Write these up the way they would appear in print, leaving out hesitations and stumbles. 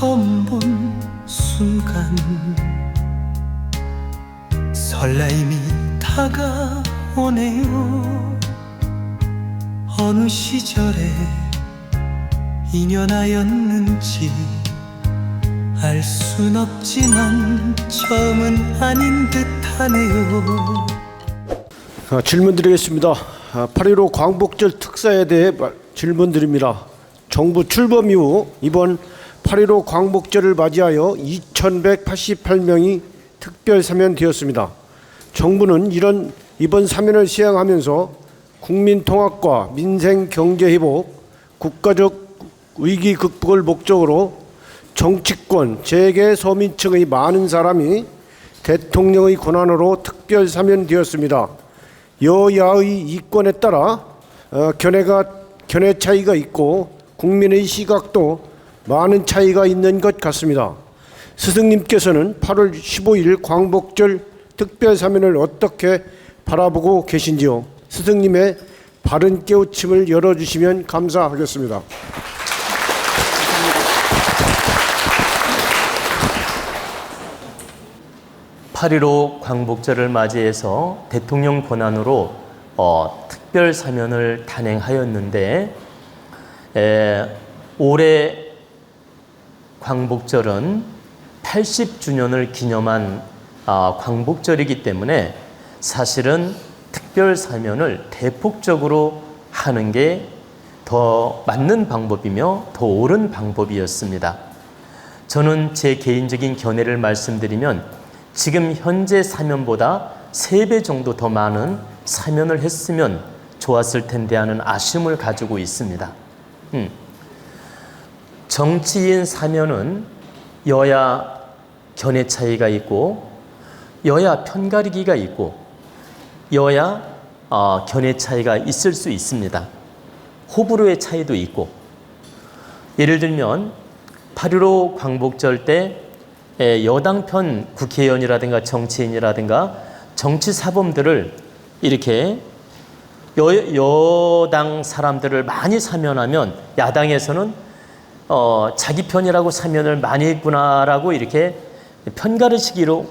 처음 본 순간 설레임이 다가오네요. 어느 시절에 인연하였는지 알 순 없지만 처음은 아닌 듯하네요. 질문 드리겠습니다. 8.15 광복절 특사에 대해 질문 드립니다. 정부 출범 이후 이번 8.15 광복절을 맞이하여 2188명이 특별 사면되었습니다. 정부는 이번 사면을 시행하면서 국민 통합과 민생 경제 회복, 국가적 위기 극복을 목적으로 정치권, 재계, 서민층의 많은 사람이 대통령의 권한으로 특별 사면되었습니다. 여야의 이권에 따라 견해 차이가 있고 국민의 시각도 많은 차이가 있는 것 같습니다. 스승님께서는 8월 15일 광복절 특별 사면을 어떻게 바라보고 계신지요? 스승님의 바른 깨우침을 열어주시면 감사하겠습니다. (8.15) 광복절을 맞이해서 대통령 권한으로 특별 사면을 단행하였는데, 올해 광복절은 80주년을 기념한 광복절이기 때문에 사실은 특별 사면을 대폭적으로 하는 게 더 맞는 방법이며 더 옳은 방법이었습니다. 저는 제 개인적인 견해를 말씀드리면 지금 현재 사면보다 3배 정도 더 많은 사면을 했으면 좋았을 텐데 하는 아쉬움을 가지고 있습니다. 정치인 사면은 여야 견해 차이가 있고 여야 편가르기가 있고 여야 견해 차이가 있을 수 있습니다. 호불호의 차이도 있고, 예를 들면 8.15 광복절 때 여당 편 국회의원이라든가 정치인이라든가 정치사범들을 이렇게 여당 사람들을 많이 사면하면 야당에서는 자기 편이라고 사면을 많이 했구나라고 이렇게 편가르기식으로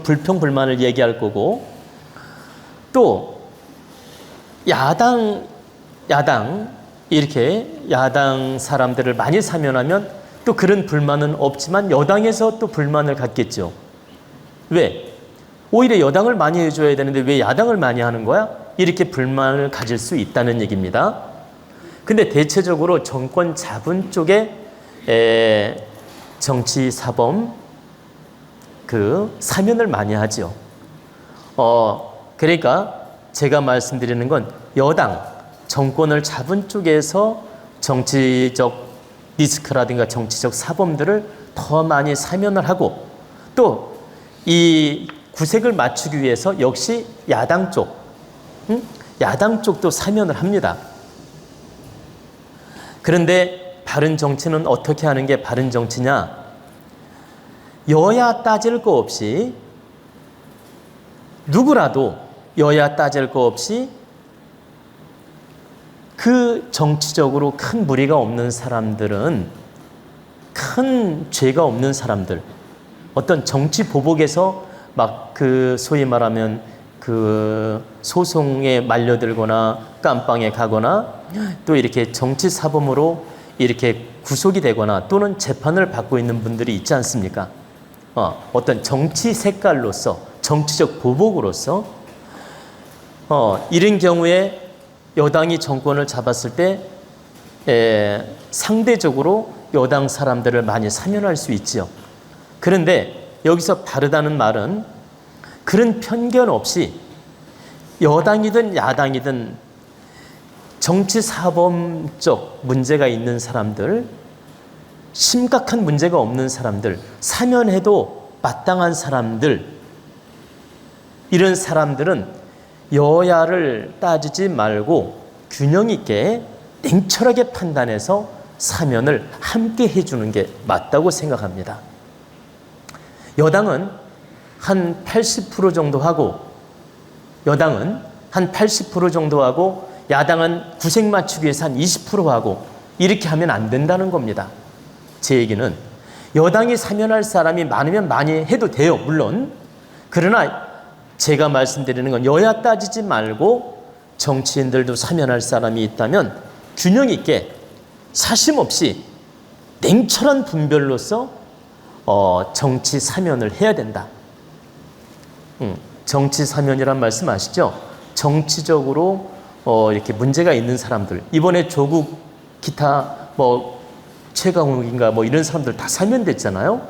불평불만을 얘기할 거고, 또 야당 사람들을 많이 사면하면 또 그런 불만은 없지만 여당에서 또 불만을 갖겠죠. 왜? 오히려 여당을 많이 해줘야 되는데 왜 야당을 많이 하는 거야? 이렇게 불만을 가질 수 있다는 얘기입니다. 근데 대체적으로 정권 잡은 쪽에 정치사범 사면을 많이 하죠. 그러니까 제가 말씀드리는 건 여당, 정권을 잡은 쪽에서 정치적 리스크라든가 정치적 사범들을 더 많이 사면을 하고, 또 이 구색을 맞추기 위해서 역시 야당 쪽도 사면을 합니다. 그런데 바른 정치는 어떻게 하는 게 바른 정치냐? 여야 따질 거 없이, 누구라도 여야 따질 거 없이 그 정치적으로 큰 무리가 없는 사람들은, 큰 죄가 없는 사람들, 어떤 정치 보복에서 막 소위 말하면 소송에 말려들거나 깜빵에 가거나 또 이렇게 정치 사범으로 이렇게 구속이 되거나 또는 재판을 받고 있는 분들이 있지 않습니까? 어떤 정치 색깔로서, 정치적 보복으로서 이런 경우에 여당이 정권을 잡았을 때 상대적으로 여당 사람들을 많이 사면할 수 있지요. 그런데 여기서 바르다는 말은 그런 편견 없이 여당이든 야당이든 정치사범적 문제가 있는 사람들, 심각한 문제가 없는 사람들, 사면해도 마땅한 사람들, 이런 사람들은 여야를 따지지 말고 균형 있게 냉철하게 판단해서 사면을 함께 해주는 게 맞다고 생각합니다. 여당은 한 80% 정도 하고, 야당은 구색 맞추기 위해서 한 20% 하고, 이렇게 하면 안 된다는 겁니다. 제 얘기는 여당이 사면할 사람이 많으면 많이 해도 돼요, 물론. 그러나 제가 말씀드리는 건 여야 따지지 말고 정치인들도 사면할 사람이 있다면 균형 있게 사심 없이 냉철한 분별로서 정치 사면을 해야 된다. 정치 사면이란 말씀 아시죠? 정치적으로 이렇게 문제가 있는 사람들, 이번에 조국 기타 최강욱인가 이런 사람들 다 사면됐잖아요.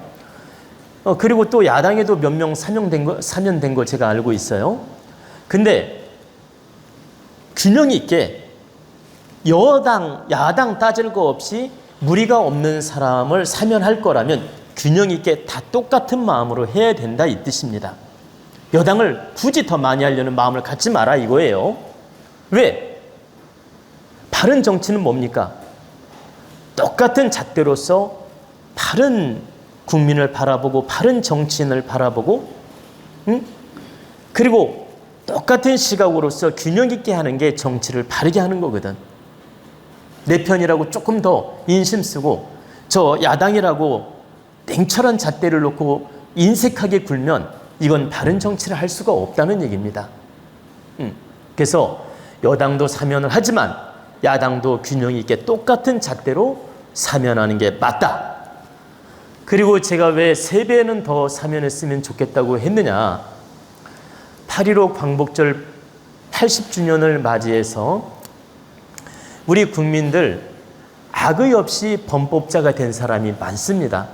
그리고 또 야당에도 몇 명 사면된 거 제가 알고 있어요. 근데 균형 있게 여당, 야당 따질 거 없이 무리가 없는 사람을 사면할 거라면 균형 있게 다 똑같은 마음으로 해야 된다, 이 뜻입니다. 여당을 굳이 더 많이 하려는 마음을 갖지 마라, 이거예요. 왜? 바른 정치는 뭡니까? 똑같은 잣대로서 바른 국민을 바라보고 바른 정치인을 바라보고 그리고 똑같은 시각으로서 균형 있게 하는 게 정치를 바르게 하는 거거든. 내 편이라고 조금 더 인심 쓰고 저 야당이라고 냉철한 잣대를 놓고 인색하게 굴면 이건 바른 정치를 할 수가 없다는 얘기입니다. 그래서 여당도 사면을 하지만 야당도 균형 있게 똑같은 잣대로 사면하는 게 맞다. 그리고 제가 왜 3배는 더 사면했으면 좋겠다고 했느냐. 8.15 광복절 80주년을 맞이해서 우리 국민들 악의 없이 범법자가 된 사람이 많습니다.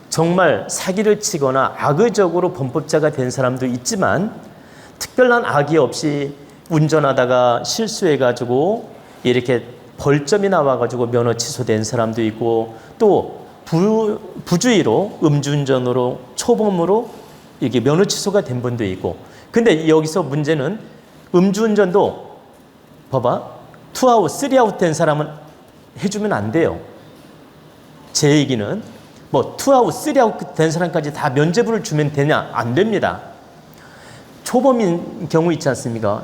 정말 사기를 치거나 악의적으로 범법자가 된 사람도 있지만 특별한 악의 없이 운전하다가 실수해가지고 이렇게 벌점이 나와가지고 면허 취소된 사람도 있고 또 부주의로 음주운전으로 초범으로 이게 면허 취소가 된 분도 있고. 근데 여기서 문제는 음주운전도 봐봐 2아웃, 3아웃 된 사람은 해주면 안 돼요. 제 얘기는 2아웃, 3아웃 된 사람까지 다 면죄부를 주면 되냐? 안 됩니다. 초범인 경우 있지 않습니까?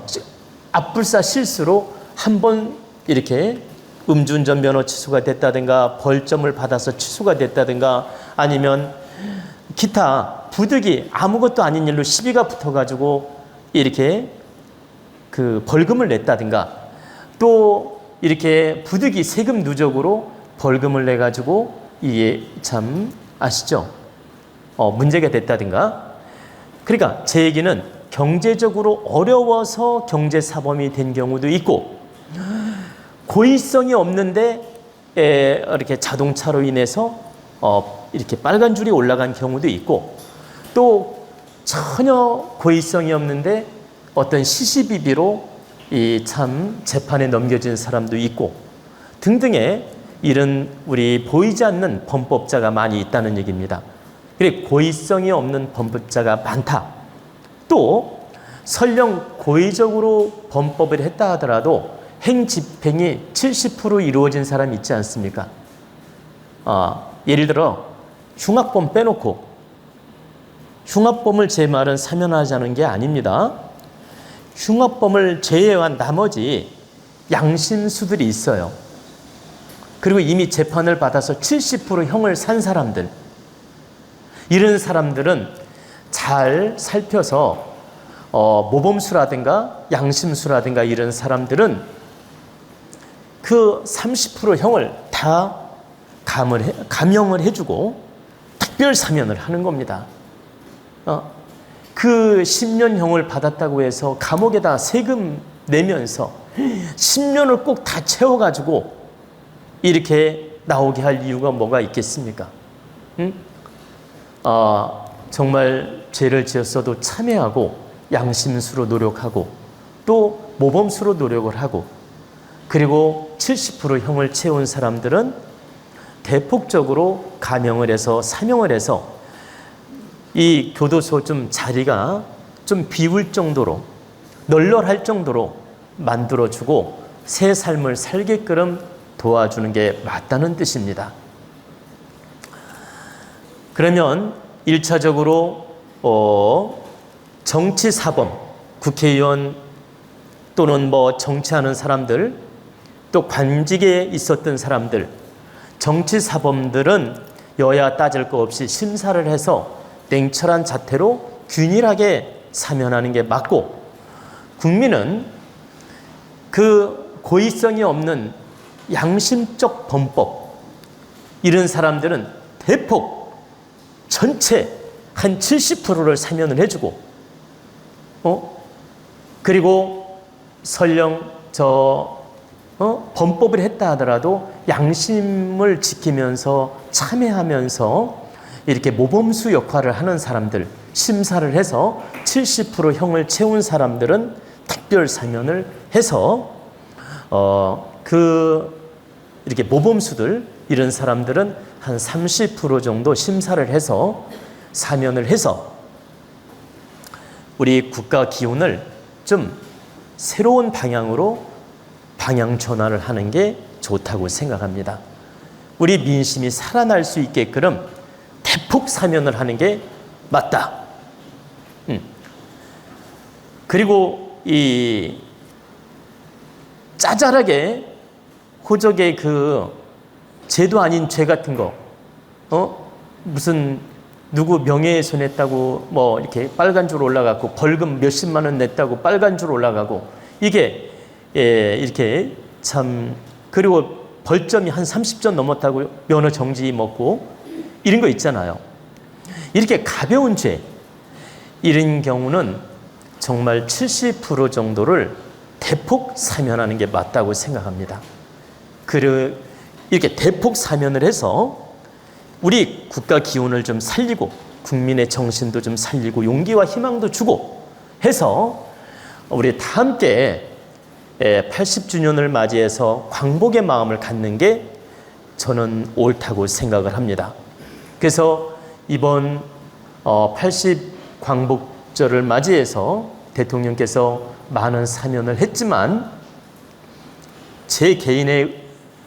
앞불사 실수로 한 번 이렇게 음주운전 면허 취소가 됐다든가 벌점을 받아서 취소가 됐다든가 아니면 기타 부득이 아무것도 아닌 일로 시비가 붙어가지고 이렇게 그 벌금을 냈다든가 또 이렇게 부득이 세금 누적으로 벌금을 내가지고 이게 참 아시죠? 문제가 됐다든가. 그러니까 제 얘기는 경제적으로 어려워서 경제사범이 된 경우도 있고 고의성이 없는데 이렇게 자동차로 인해서 이렇게 빨간 줄이 올라간 경우도 있고 또 전혀 고의성이 없는데 어떤 시시비비로 이 참 재판에 넘겨진 사람도 있고 등등의 이런 우리 보이지 않는 범법자가 많이 있다는 얘기입니다. 그래 고의성이 없는 범법자가 많다. 또 설령 고의적으로 범법을 했다 하더라도 행집행이 70% 이루어진 사람이 있지 않습니까? 예를 들어 흉악범 빼놓고 흉악범을 제 말은 사면하자는 게 아닙니다. 흉악범을 제외한 나머지 양심수들이 있어요. 그리고 이미 재판을 받아서 70% 형을 산 사람들, 이런 사람들은 잘 살펴서 모범수라든가 양심수라든가 이런 사람들은 그 30% 형을 다 감형을 해주고 특별 사면을 하는 겁니다. 그 10년형을 받았다고 해서 감옥에다 세금 내면서 10년을 꼭 다 채워가지고 이렇게 나오게 할 이유가 뭐가 있겠습니까? 정말 죄를 지었어도 참회하고 양심수로 노력하고 또 모범수로 노력을 하고 그리고 70% 형을 채운 사람들은 대폭적으로 감형을 해서 사명을 해서 이 교도소 좀 자리가 좀 비울 정도로 널널할 정도로 만들어주고 새 삶을 살게끔 도와주는 게 맞다는 뜻입니다. 그러면 1차적으로 정치사범, 국회의원 또는 정치하는 사람들 또 관직에 있었던 사람들, 정치 사범들은 여야 따질 거 없이 심사를 해서 냉철한 자태로 균일하게 사면하는 게 맞고, 국민은 그 고의성이 없는 양심적 범법, 이런 사람들은 대폭 전체 한 70%를 사면을 해주고, 그리고 설령 범법을 했다 하더라도 양심을 지키면서 참회하면서 이렇게 모범수 역할을 하는 사람들, 심사를 해서 70% 형을 채운 사람들은 특별 사면을 해서 이렇게 모범수들, 이런 사람들은 한 30% 정도 심사를 해서 사면을 해서 우리 국가 기운을 좀 새로운 방향으로 방향 전환을 하는 게 좋다고 생각합니다. 우리 민심이 살아날 수 있게끔 대폭 사면을 하는 게 맞다. 그리고 이 짜잘하게 호적의 그 죄도 아닌 죄 같은 거, 무슨 누구 명예훼손했다고 뭐 이렇게 빨간 줄 올라가고 벌금 몇십만 원 냈다고 빨간 줄 올라가고, 이게 이렇게 참, 그리고 벌점이 한 30점 넘었다고 면허 정지 먹고 이런 거 있잖아요. 이렇게 가벼운 죄, 이런 경우는 정말 70% 정도를 대폭 사면하는 게 맞다고 생각합니다. 그리고 이렇게 대폭 사면을 해서 우리 국가 기운을 좀 살리고 국민의 정신도 좀 살리고 용기와 희망도 주고 해서 우리 다 함께 80주년을 맞이해서 광복의 마음을 갖는 게 저는 옳다고 생각을 합니다. 그래서 이번 80 광복절을 맞이해서 대통령께서 많은 사면을 했지만, 제 개인의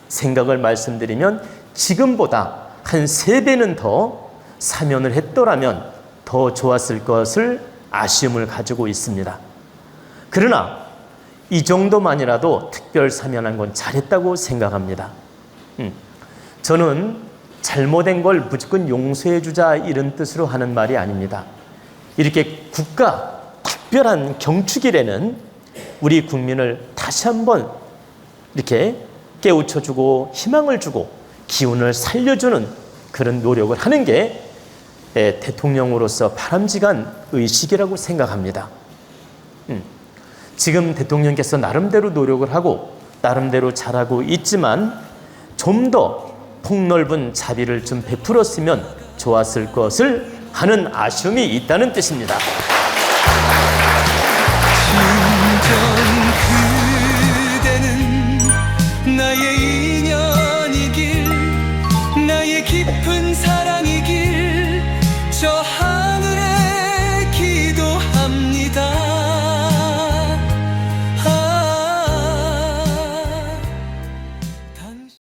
생각을 말씀드리면 지금보다 한 3배는 더 사면을 했더라면 더 좋았을 것을 아쉬움을 가지고 있습니다. 그러나 이 정도만이라도 특별 사면한 건 잘했다고 생각합니다. 저는 잘못된 걸 무조건 용서해 주자 이런 뜻으로 하는 말이 아닙니다. 이렇게 국가 특별한 경축일에는 우리 국민을 다시 한번 이렇게 깨우쳐주고 희망을 주고 기운을 살려주는 그런 노력을 하는 게 대통령으로서 바람직한 의식이라고 생각합니다. 지금 대통령께서 나름대로 노력을 하고 나름대로 잘하고 있지만 좀 더 폭넓은 자비를 좀 베풀었으면 좋았을 것을 하는 아쉬움이 있다는 뜻입니다. 진정 그대는 나의 인연이길, 나의 깊은 사랑